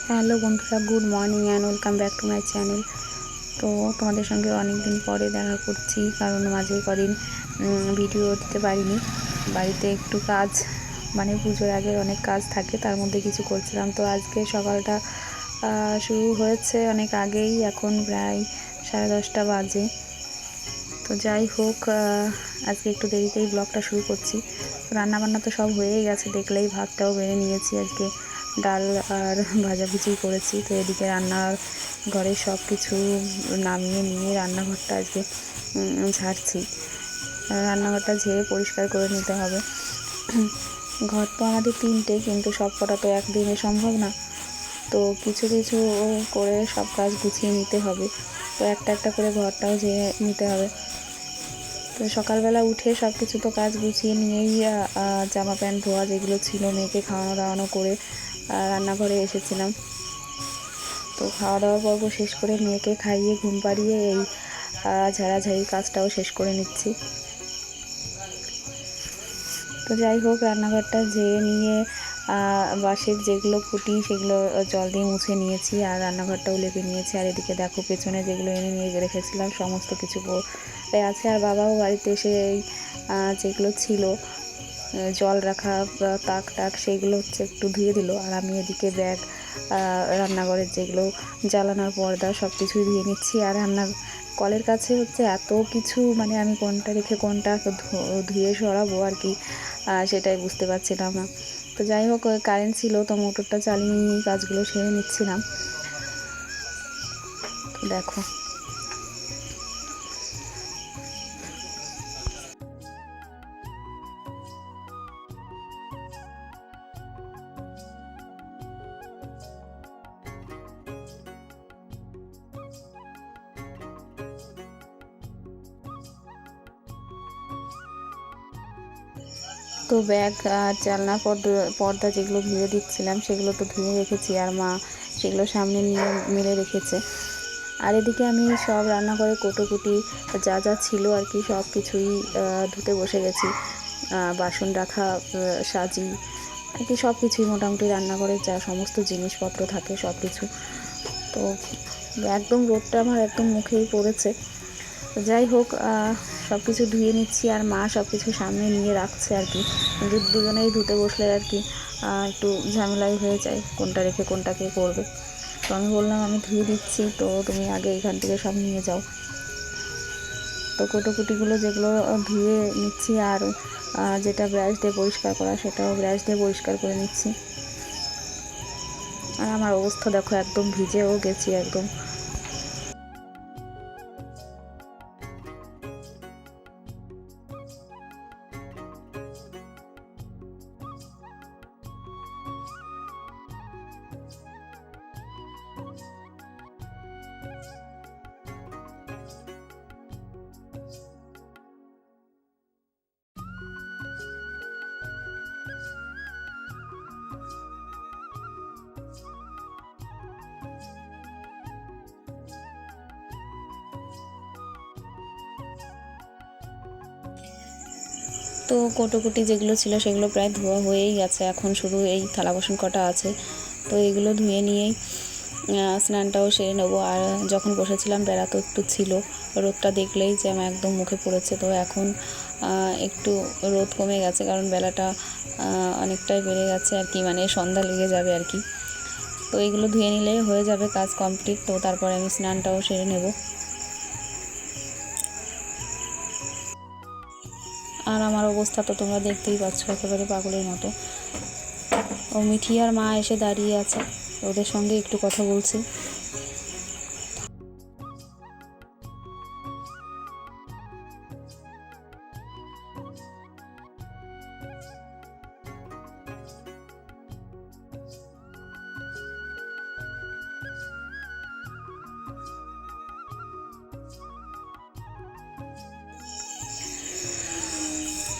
Hello বন্ধুরা, good morning and welcome back to my channel. তো তোমাদের সঙ্গে অনেক দিন পরে দেখা করছি, কারণ মাঝে কদিন ভিডিও দিতে পারিনি। বাড়িতে একটু কাজ, মানে পুজোর আগে অনেক কাজ থাকে, তার মধ্যে কিছু করছিলাম। তো আজকে সকালটা শুরু হয়েছে অনেক আগেই, এখন প্রায় 10:30 বাজে। তো যাই হোক, আজকে একটু দেরিতেই ব্লগটা শুরু করছি। রান্নাবান্না তো সব হয়েই গেছে, দেখলেই ভাতটাও বেড়ে নিয়েছি। আজকে ডাল আর ভাজাভুজি করেছি। তো এদিকে রান্নার ঘরে সব কিছু নামিয়ে নিয়ে রান্নাঘরটা আজকে ঝাড়ছি। রান্নাঘরটা ঝেড়ে পরিষ্কার করে নিতে হবে। ঘর তো আমাদের 3টে, কিন্তু সব কটা তো একদিনে সম্ভব না। তো কিছু কিছু করে সব কাজ গুছিয়ে নিতে হবে। তো একটা একটা করে ঘরটাও ঝেড়ে নিতে হবে। তো সকালবেলা উঠে সব কিছু তো কাজ গুছিয়ে নিয়েই জামা প্যান্ট ধোয়া যেগুলো ছিল, মেয়েকে খাওয়ানো দাওয়ানো করে রান্নাঘরে এসেছিলাম। তো খাওয়া দাওয়া পর্ব শেষ করে মেয়েকে খাইয়ে ঘুম পাড়িয়ে এই ঝাড়াঝাড়ির কাজটাও শেষ করে নিচ্ছি। তো যাই হোক, রান্নাঘরটা ঝেড়ে নিয়ে বাসের যেগুলো খুঁটি সেগুলো জল দিয়ে মুছে নিয়েছি, আর রান্নাঘরটাও লেপে নিয়েছি। আর এদিকে দেখো, পেছনে যেগুলো এনে নিয়ে রেখেছিলাম সমস্ত কিছু আছে। আর বাবাও বাড়িতে এসে এই যেগুলো ছিল জল রাখা তাক টাক সেগুলো একটু ধুয়ে দিল। আর আমি এদিকে ব্যাগ, রান্নাঘরের যেগুলো জ্বালানোর পর্দা সব কিছুই ধুয়ে নিচ্ছি। আর রান্নার কলের কাছে এত কিছু, মানে আমি কোনটা রেখে কোনটা ধুয়ে সরাবো আর কি, সেটাই বুঝতে পারছিলাম না। তো যাই হোক, কারেন্ট ছিল, তো মোটরটা চালিয়ে নিয়ে কাজগুলো সেরে নিচ্ছিলাম। তো দেখো, তো ব্যাগ আর জানলার পর্দা যেগুলো ধুয়ে দিচ্ছিলাম সেগুলো তো ধুয়ে রেখেছি, আর মা সেগুলো সামনে নিয়ে মেলে রেখেছে। আর এদিকে আমি সব রান্নাঘরে কোটোকুটি যা যা ছিল আর কি, সব কিছুই ধুতে বসে গেছি। বাসন রাখা, সাজি আর কি, সব কিছুই মোটামুটি রান্নাঘরে যা সমস্ত জিনিসপত্র থাকে সব কিছু। তো একদম রোদটা আমার একদম মুখেই পড়েছে। যাই হোক, সব কিছু ধুয়ে নিচ্ছি, আর মা সব কিছু সামনে নিয়ে রাখছে আর কি। দুজনেই ধুতে বসলে আর কি একটু ঝামেলাই হয়ে যায়, কোনটা রেখে কোনটাকে করবে। তো আমি বললাম আমি ধুয়ে দিচ্ছি, তো তুমি আগে এখান থেকে সব নিয়ে যাও। তো কোটোকুটিগুলো যেগুলো ধুয়ে নিচ্ছি, আর যেটা ব্রাশ দিয়ে পরিষ্কার করা সেটাও ব্রাশ দিয়ে পরিষ্কার করে নিচ্ছি। আর আমার অবস্থা দেখো, একদম ভিজেও গেছি একদম। তো কোটোকুটি যেগুলো ছিল সেগুলো প্রায় ধোয়া হয়েই গেছে, এখন শুধু এই থালা বাসন কটা আছে। তো এগুলো ধুয়ে নিয়েই স্নানটাও সেরে নেবো। আর যখন বসেছিলাম বেলা তো একটু ছিল, রোদটা দেখলেই যে আমার একদম মুখে পড়েছে। তো এখন একটু রোদ কমে গেছে, কারণ বেলাটা অনেকটাই বেড়ে গেছে আর কি, মানে সন্ধ্যা লেগে যাবে আর কি। তো এইগুলো ধুয়ে নিলে হয়ে যাবে কাজ কমপ্লিট। তো তারপরে আমি স্নানটাও সেরে নেব। আর আমার অবস্থা তো তোমরা দেখতেই পাচ্ছ, একেবারে পাগলের মতো। ও মিঠি আর মা এসে দাঁড়িয়ে আছে, ওদের সঙ্গে একটু কথা বলছি।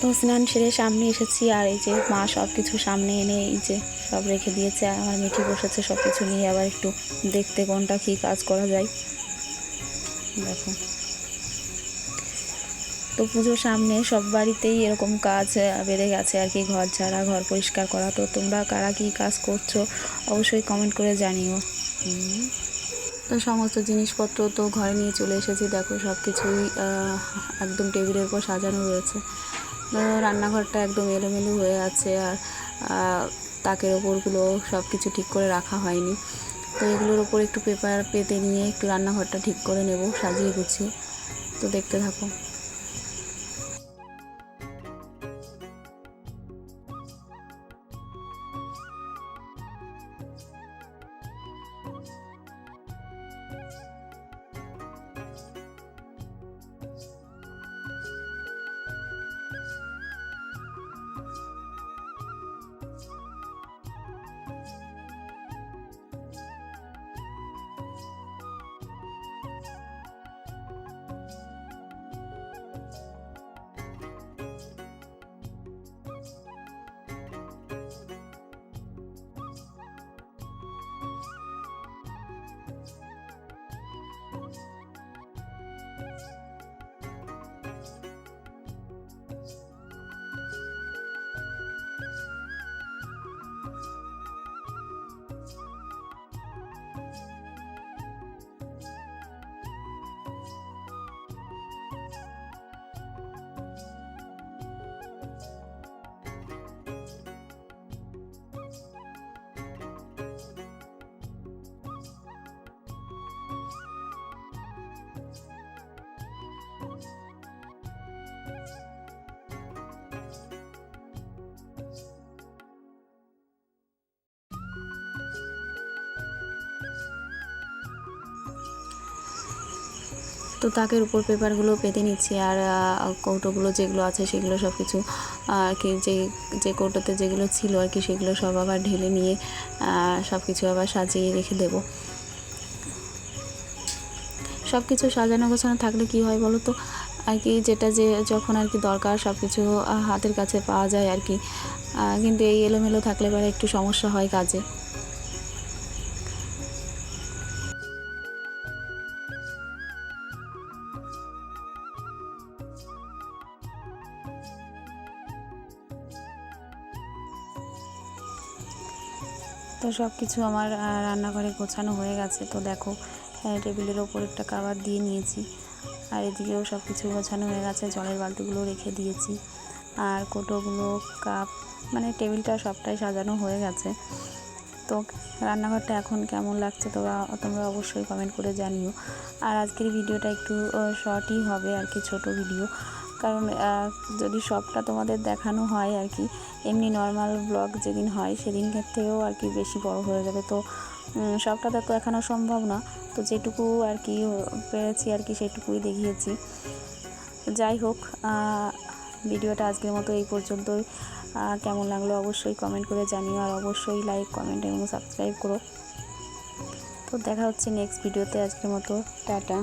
তো স্নান সেরে সামনে এসেছি, আর এই যে মা সব কিছু সামনে এনে এই যে সব রেখে দিয়েছে। আর আমার মিঠি বসেছে সব কিছু নিয়ে আবার একটু দেখতে কোনটা কী কাজ করা যায়। দেখো, তো পুজোর সামনে সব বাড়িতেই এরকম কাজ বেড়ে গেছে আর কি, ঘর ঝাড়া, ঘর পরিষ্কার করা। তো তোমরা কারা কী কাজ করছো অবশ্যই কমেন্ট করে জানিও। তো সমস্ত জিনিসপত্র তো ঘরে নিয়ে চলে এসেছি, দেখো সব কিছুই একদম টেবিলের উপর সাজানো রয়েছে। রান্নাঘরটা একদম এলোমেলো হয়ে আছে, আর তাকের ওপরগুলো সব কিছু ঠিক করে রাখা হয়নি। তো এগুলোর ওপর একটু পেপার পেতে নিয়ে একটু রান্নাঘরটা ঠিক করে নেব, সাজিয়ে গুছিয়ে। তো দেখতে থাকো। তো তাকের উপর পেপারগুলো পেতে নিচ্ছি, আর কৌটোগুলো যেগুলো আছে সেগুলো সব কিছু আর কি, যে কৌটোতে যেগুলো ছিল আর কি সেগুলো সব আবার ঢেলে নিয়ে সব কিছু আবার সাজিয়ে রেখে দেব। সব কিছু সাজানো গোছানো থাকলে কি হয় বলো তো, আর কি যেটা যে যখন আর কি দরকার সব কিছু হাতের কাছে পাওয়া যায় আর কি। কিন্তু এই এলোমেলো থাকলে পরে একটু সমস্যা হয় কাজে। তো সব কিছু আমার রান্নাঘরে গোছানো হয়ে গেছে। তো দেখো টেবিলের ওপর একটা কভার দিয়ে নিয়েছি, আর এদিকেও সব কিছু গোছানো হয়ে গেছে, জলের বালতিগুলো রেখে দিয়েছি, আর কৌটোগুলো, কাপ, মানে টেবিলটা সবটাই সাজানো হয়ে গেছে। তো রান্নাঘরটা এখন কেমন লাগছে তোমরা অবশ্যই কমেন্ট করে জানিও। আর আজকের ভিডিওটা একটু শর্টই হবে আর কি, ছোট ভিডিও, কারণ যদি সবটা তোমাদের দেখানো হয় আর কি, এমনি নর্মাল ব্লগ যেদিন হয় সেদিন থেকেও আর কি বেশি বড় হয়ে যাবে। তো সবটা তো দেখানো সম্ভব না, তো যেটুকু আর কি পেরেছি আর কি সেটুকুই দেখিয়েছি। যাই হোক, ভিডিওটা আজকের মতো এই পর্যন্তই। কেমন লাগলো অবশ্যই কমেন্ট করে জানিও, আর অবশ্যই লাইক, কমেন্ট এবং সাবস্ক্রাইব করো। তো দেখা হচ্ছে নেক্সট ভিডিওতে, আজকের মতো টাটা।